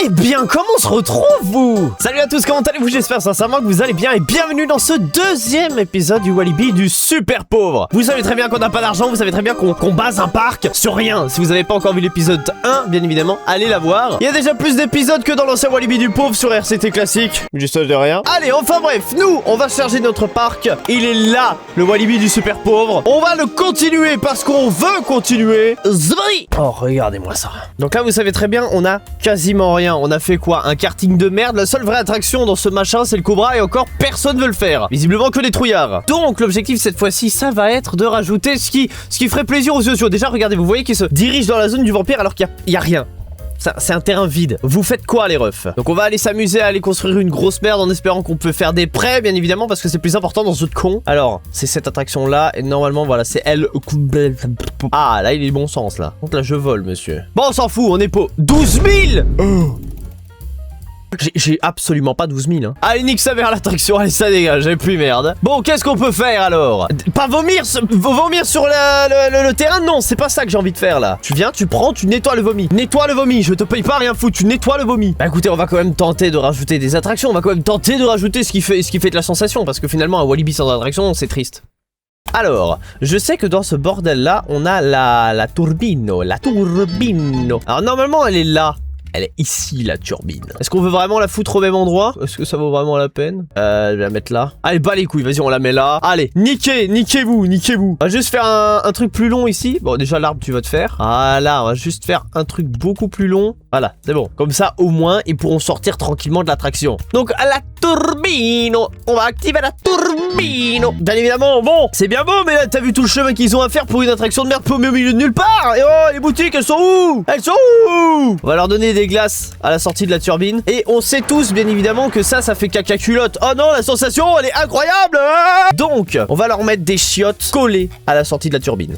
Eh bien, comment on se retrouve, vous? Salut à tous, comment allez-vous? J'espère sincèrement que vous allez bien et bienvenue dans ce deuxième épisode du Walibi du super pauvre. Vous savez très bien qu'on n'a pas d'argent, vous savez très bien qu'on base un parc sur rien. Si vous n'avez pas encore vu l'épisode 1, bien évidemment, allez la voir. Il y a déjà plus d'épisodes que dans l'ancien Walibi du pauvre sur RCT classique. Juste de rien. Allez, enfin bref, nous, on va charger notre parc. Il est là, le Walibi du super pauvre. On va le continuer parce qu'on veut continuer. Zbri. Oh, regardez-moi ça. Donc là, vous savez très bien, on a quasiment rien. On a fait quoi? Un karting de merde. La seule vraie attraction dans ce machin, c'est le Cobra et encore personne veut le faire. Visiblement que des trouillards. Donc l'objectif cette fois-ci, ça va être de rajouter ce qui ferait plaisir aux yeux. Déjà, regardez, vous voyez qu'il se dirige dans la zone du vampire alors qu'il y a rien. C'est un terrain vide. Vous faites quoi, les refs? Donc on va aller s'amuser à aller construire une grosse merde en espérant qu'on peut faire des prêts, bien évidemment, parce que c'est plus important dans ce con. Alors, c'est cette attraction-là, et normalement, voilà, c'est elle. Ah, là, il est bon sens, là. Donc là, je vole, monsieur. Bon, on s'en fout, on est pas 12 000. J'ai absolument pas 12 000 hein. Allez, nique sa mère l'attraction, allez ça dégage, j'ai plus merde. Bon, qu'est-ce qu'on peut faire alors? Pas vomir sur le terrain, non, c'est pas ça que j'ai envie de faire là. Tu viens, tu prends, tu nettoies le vomi. Nettoie le vomi, je te paye pas rien foutre, tu nettoies le vomi. Bah écoutez, on va quand même tenter de rajouter des attractions, on va quand même tenter de rajouter ce qui fait de la sensation, parce que finalement un Walibi sans attraction, c'est triste. Alors, je sais que dans ce bordel là, on a la turbino, Alors normalement elle est là. Elle est ici, la turbine. Est-ce qu'on veut vraiment la foutre au même endroit? Est-ce que ça vaut vraiment la peine? Je vais la mettre là. Allez, bas les couilles, vas-y, on la met là. Allez, niquez-vous. On va juste faire un truc plus long ici. Bon, déjà, l'arbre, tu vas te faire. Voilà, on va juste faire un truc beaucoup plus long. Voilà, c'est bon. Comme ça, au moins, ils pourront sortir tranquillement de l'attraction. Donc, à la turbine, on va activer la turbine. Bien évidemment, bon, c'est bien beau, mais là, t'as vu tout le chemin qu'ils ont à faire pour une attraction de merde paumée au milieu de nulle part. Et oh, les boutiques, elles sont où? On va leur donner des glaces à la sortie de la turbine. Et on sait tous, bien évidemment, que ça fait caca culotte. Oh non, la sensation, elle est incroyable. Donc, on va leur mettre des chiottes collées à la sortie de la turbine.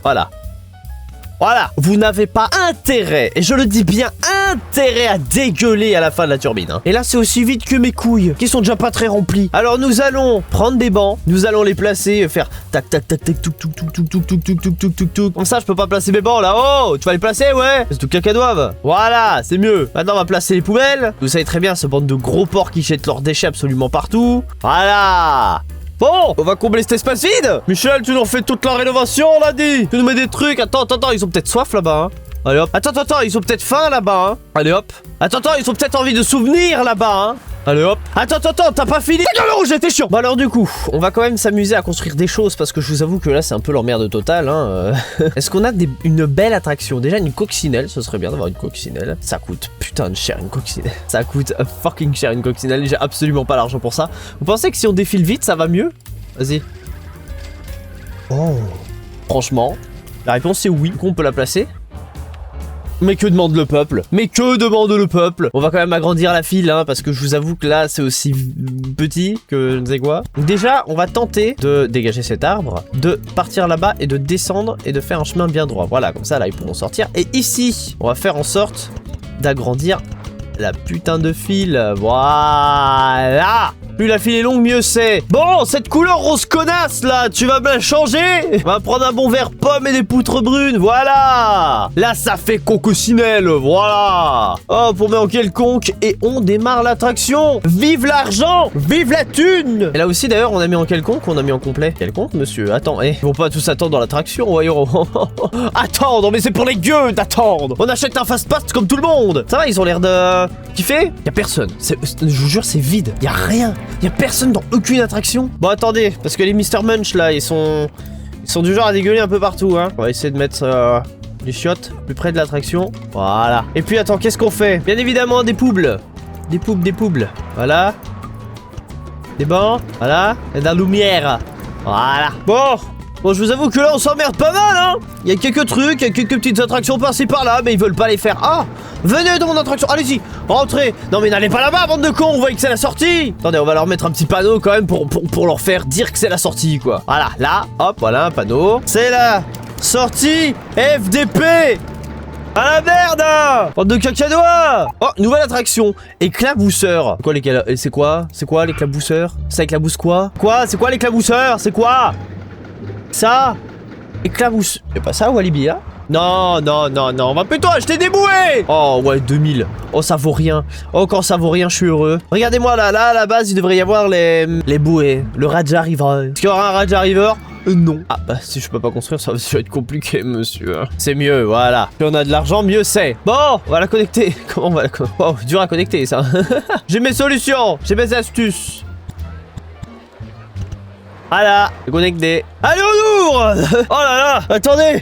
Voilà, vous n'avez pas intérêt, et je le dis bien intérêt à dégueuler à la fin de la turbine. Hein. Et là, c'est aussi vite que mes couilles, qui sont déjà pas très remplies. Alors, nous allons prendre des bancs, nous allons les placer, faire tac, tac, tac, tac, touk, touk, touk, touk, touk, touk, touk, touk, touk, touk, touk. Comme ça, je peux pas placer mes bancs, là. Oh, tu vas les placer, ouais. C'est tout cacadoave. Voilà, c'est mieux. Maintenant, on va placer les poubelles. Vous savez très bien, ce bande de gros porcs qui jettent leurs déchets absolument partout. Voilà. Bon, on va combler cet espace vide. Michel, tu nous refais toute la rénovation, on l'a dit. Tu nous mets des trucs. Attends, ils ont peut-être soif là-bas. Hein. Allez hop. Attends, ils ont peut-être faim là-bas. Hein. Allez hop. Attends, ils ont peut-être envie de souvenirs là-bas. Hein. Allez hop. Attends, t'as pas fini. Non, j'étais chiant. Bon alors du coup, on va quand même s'amuser à construire des choses parce que je vous avoue que là c'est un peu l'emmerde totale. Hein. Est-ce qu'on a une belle attraction? Déjà une coccinelle, ce serait bien d'avoir une coccinelle. Ça coûte putain de cher une coccinelle. Ça coûte fucking cher une coccinelle. J'ai absolument pas l'argent pour ça. Vous pensez que si on défile vite, ça va mieux? Vas-y. Oh. Franchement, la réponse c'est oui. Qu'on peut la placer? Mais que demande le peuple? On va quand même agrandir la file, hein, parce que je vous avoue que là, c'est aussi petit que je ne sais quoi. Donc déjà, on va tenter de dégager cet arbre, de partir là-bas et de descendre et de faire un chemin bien droit. Voilà, comme ça, là, ils pourront sortir. Et ici, on va faire en sorte d'agrandir la putain de file. Voilà. Plus la file est longue, mieux c'est. Bon, cette couleur rose connasse là, tu vas me la changer? On va prendre un bon verre pomme et des poutres brunes, voilà. Là, ça fait coccinelle, voilà. Hop, on met en quelconque et on démarre l'attraction. Vive l'argent, vive la thune. Et là aussi, d'ailleurs, on a mis en quelconque, on a mis en complet. Quelconque, monsieur, attends, ils vont pas tous attendre dans l'attraction, voyons. Attendre, mais c'est pour les gueux d'attendre. On achète un fast-pass comme tout le monde. Ça va, ils ont l'air de kiffer? Y'a personne, je vous jure, c'est vide, y'a rien. Y'a personne dans aucune attraction. Bon, attendez, parce que les Mr Munch là, ils sont du genre à dégueuler un peu partout. Hein. On va essayer de mettre les chiottes plus près de l'attraction. Voilà. Et puis attends, qu'est-ce qu'on fait? Bien évidemment des poubles. Des poubles. Voilà. Des bancs. Voilà. Et de la lumière. Voilà. Bon, je vous avoue que là, on s'emmerde pas mal, hein. Il y a quelques trucs, il y a quelques petites attractions par-ci par-là, mais ils veulent pas les faire. Ah, venez dans mon attraction, allez-y, rentrez. Non mais n'allez pas là-bas, bande de cons, on voit que c'est la sortie. Attendez, on va leur mettre un petit panneau quand même pour leur faire dire que c'est la sortie, quoi. Voilà, là, hop, voilà un panneau. C'est la sortie FDP. À la merde, hein. Bande de cacadois. Oh, nouvelle attraction, éclabousseur. C'est quoi l'éclabousseur? Ça éclabousse quoi? C'est quoi l'éclabousseur? C'est quoi ça? Éclabousse. C'est pas ça, Walibi, hein? Non, non, non, non, on va plutôt acheter des bouées. Oh ouais, 2000. Oh, ça vaut rien. Oh, quand ça vaut rien, je suis heureux. Regardez-moi là, à la base, il devrait y avoir les bouées. Le Raja River. Est-ce qu'il y aura un Raja River? Non. Ah bah si je peux pas construire, ça va être compliqué, monsieur. C'est mieux, voilà. Plus on a de l'argent, mieux c'est. Bon, on va la connecter. Comment on va la connecter? Oh, dur à connecter, ça. J'ai mes solutions, j'ai mes astuces. Voilà, connecté. Allez, on ouvre. Oh là là. Attendez,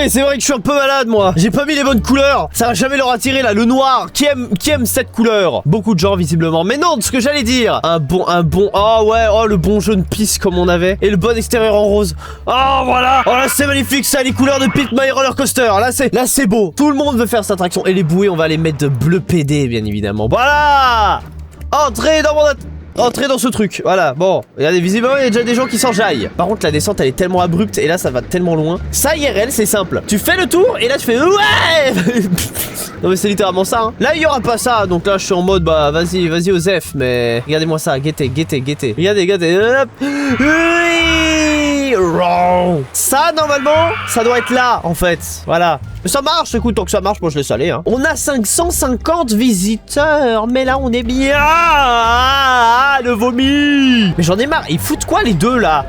c'est vrai que je suis un peu malade, moi. J'ai pas mis les bonnes couleurs. Ça va jamais leur attirer, là, le noir. Qui aime cette couleur? Beaucoup de gens, visiblement. Mais non, ce que j'allais dire. Un bon... Oh ouais, oh, le bon jaune pisse comme on avait. Et le bon extérieur en rose. Oh, voilà. Oh là, c'est magnifique, ça, les couleurs de Pit My Roller Coaster. Là, c'est beau. Tout le monde veut faire cette attraction. Et les bouées, on va les mettre de bleu PD, bien évidemment. Voilà. Entrez dans ce truc, voilà, bon, regardez, visiblement il y a déjà des gens qui s'enjaillent. Par contre la descente elle est tellement abrupte et là ça va tellement loin. Ça IRL c'est simple, tu fais le tour et là tu fais ouais. Non mais c'est littéralement ça, hein. Là il y aura pas ça, donc là je suis en mode bah vas-y Osef, mais regardez-moi ça, guettez. Regardez, hop. Oui. Ça normalement, ça doit être là en fait, voilà. Mais ça marche, écoute, tant que ça marche, moi je laisse aller, hein. On a 550 visiteurs, mais là on est bien. Le vomi. Mais j'en ai marre, ils foutent quoi les deux là?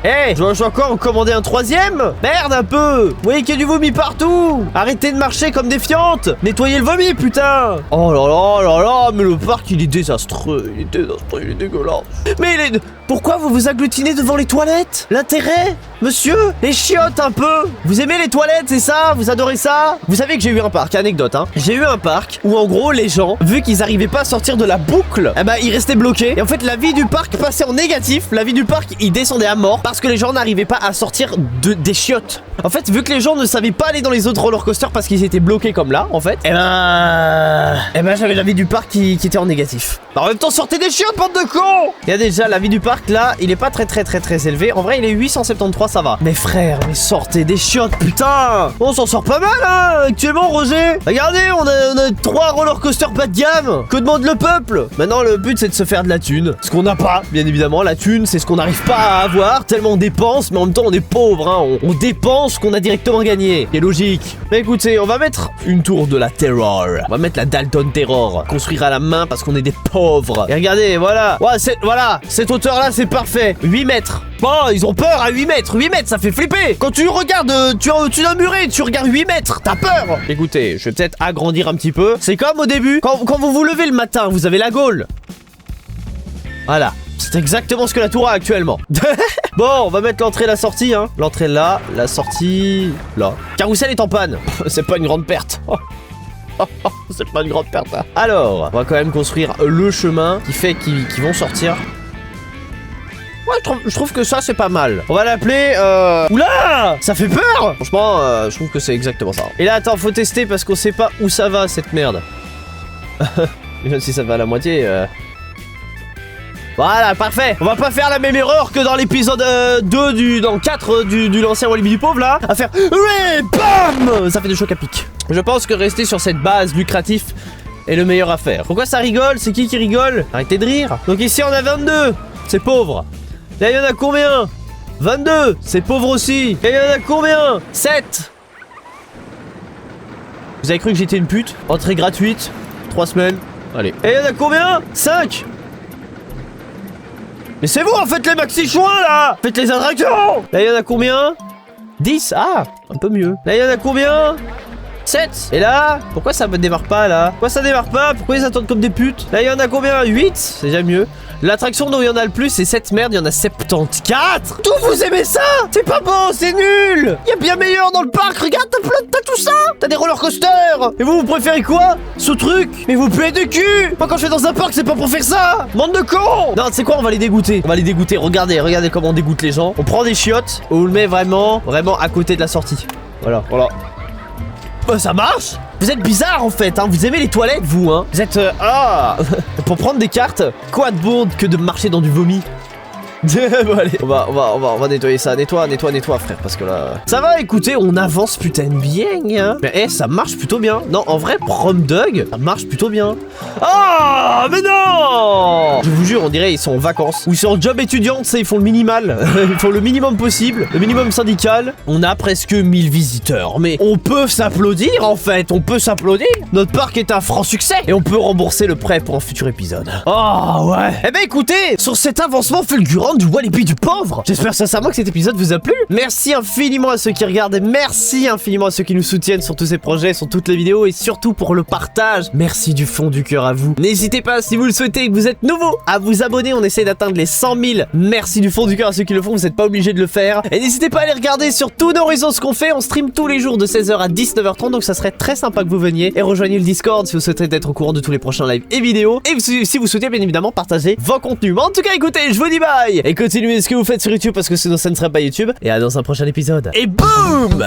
Eh, je dois encore en commander un troisième? Merde un peu. Vous voyez qu'il y a du vomi partout. Arrêtez de marcher comme des fientes. Nettoyez le vomi, putain. Oh là là, mais le parc il est désastreux. Il est dégueulasse. Mais pourquoi vous vous agglutinez devant les toilettes? L'intérêt? Monsieur, les chiottes un peu. Vous aimez les toilettes, c'est ça? Vous adorez ça? Vous savez que j'ai eu un parc, anecdote, hein. J'ai eu un parc où en gros les gens, vu qu'ils arrivaient pas à sortir de la boucle, eh ben ils restaient bloqués. Et en fait la vie du parc passait en négatif. La vie du parc il descendait à mort parce que les gens n'arrivaient pas à sortir des chiottes. En fait, vu que les gens ne savaient pas aller dans les autres roller coasters parce qu'ils étaient bloqués comme là, en fait, eh ben j'avais la vie du parc qui était en négatif. En même temps, sortez des chiottes, bande de cons. Il y a déjà la vie du parc là, il est pas très élevé. En vrai, il est 873, ça va. Mais frère, mais sortez des chiottes, putain. On s'en sort pas mal, hein, actuellement, Roger. Regardez, on a 3 roller coasters bas de gamme. Que demande le peuple? Maintenant, le but c'est de se faire de la thune. Ce qu'on n'a pas, bien évidemment. La thune, c'est ce qu'on n'arrive pas à avoir. Tellement on dépense, mais en même temps, on est pauvre, hein. On dépense ce qu'on a directement gagné. C'est logique. Mais écoutez, on va mettre une tour de la Terror. On va mettre la Dalton Terror. Construire à la main parce qu'on est des pauvres. Et regardez, voilà. Ouais, voilà, cette hauteur-là, c'est parfait. 8 mètres. Bon, ils ont peur à 8 mètres. 8 mètres, ça fait flipper. Quand tu regardes, tu es au-dessus d'un muret, tu regardes 8 mètres, t'as peur. Écoutez, je vais peut-être agrandir un petit peu. C'est comme au début, quand vous vous levez le matin, vous avez la gaule. Voilà. C'est exactement ce que la tour a actuellement. Bon, on va mettre l'entrée et la sortie, hein. L'entrée là, la sortie là. Carrousel est en panne. C'est pas une grande perte. C'est pas une grande perte, hein. Alors, on va quand même construire le chemin qui fait qu'ils vont sortir. Ouais, je trouve que ça, c'est pas mal. On va l'appeler, Oula! Ça fait peur! Franchement, je trouve que c'est exactement ça. Et là, attends, faut tester parce qu'on sait pas où ça va, cette merde. Même si ça va à la moitié, Voilà, parfait. On va pas faire la même erreur que dans l'épisode 2 dans le 4 du l'ancien Walibi du pauvre, là. À faire, ouais, bam! Ça fait des chocs à pic. Je pense que rester sur cette base lucrative est le meilleur à faire. Pourquoi ça rigole? C'est qui rigole? Arrêtez de rire. Donc ici, on a 22. C'est pauvre. Là, il y en a combien? 22. C'est pauvre aussi. Et il y en a combien? 7. Vous avez cru que j'étais une pute? Entrée gratuite. 3 semaines. Allez. Et il y en a combien? 5. Mais c'est vous en fait les maxi chouins là. Faites les attractions. Là il y en a combien? 10. Ah, un peu mieux. Là il y en a combien? 7. Et là, pourquoi ça ne démarre pas là? Pourquoi ça démarre pas? Pourquoi ils attendent comme des putes? Là il y en a combien? 8. C'est déjà mieux. L'attraction dont il y en a le plus, c'est cette merde, il y en a 74. Tout vous aimez ça? C'est pas bon, c'est nul. Il y a bien meilleur dans le parc, regarde, t'as tout ça. T'as des roller coasters. Et vous préférez quoi? Ce truc? Mais vous puez de cul. Moi quand je vais dans un parc, c'est pas pour faire ça. Bande de cons. Non, tu sais quoi, on va les dégoûter. On va les dégoûter, regardez comment on dégoûte les gens. On prend des chiottes, on le met vraiment à côté de la sortie. Voilà. Ça marche. Vous êtes bizarre en fait, hein. Vous aimez les toilettes, vous, hein. Vous êtes... pour prendre des cartes, quoi de bon que de marcher dans du vomi? Bon allez, on va nettoyer ça. Nettoie frère, parce que là... Ça va, écoutez, on avance putain bien, hein. Mais ça marche plutôt bien. Non, en vrai, Prom Dog, ça marche plutôt bien. Ah, mais non! Je vous jure, on dirait ils sont en vacances. Ou ils sont en job étudiant, tu sais, ils font le minimal. Ils font le minimum possible, le minimum syndical. On a presque 1000 visiteurs, mais on peut s'applaudir en fait, on peut s'applaudir. Notre parc est un franc succès et on peut rembourser le prêt pour un futur épisode. Oh ouais. Eh ben écoutez, sur cet avancement fulgurant du Walibi du pauvre, j'espère sincèrement que cet épisode vous a plu. Merci infiniment à ceux qui regardent et merci infiniment à ceux qui nous soutiennent sur tous ces projets, sur toutes les vidéos et surtout pour le partage. Merci du fond du cœur à vous. N'hésitez pas, si vous le souhaitez et que vous êtes nouveau, à vous abonner. On essaie d'atteindre les 100 000. Merci du fond du cœur à ceux qui le font, vous n'êtes pas obligés de le faire. Et n'hésitez pas à aller regarder sur tous nos réseaux ce qu'on fait. On stream tous les jours de 16h à 19h30, donc ça serait très sympa que vous veniez et rejoignez le Discord si vous souhaitez être au courant de tous les prochains lives et vidéos. Et si vous souhaitez bien évidemment partager vos contenus. Mais en tout cas, écoutez, je vous dis bye et continuez ce que vous faites sur YouTube parce que sinon ça ne sera pas YouTube. Et à dans un prochain épisode. Et boum!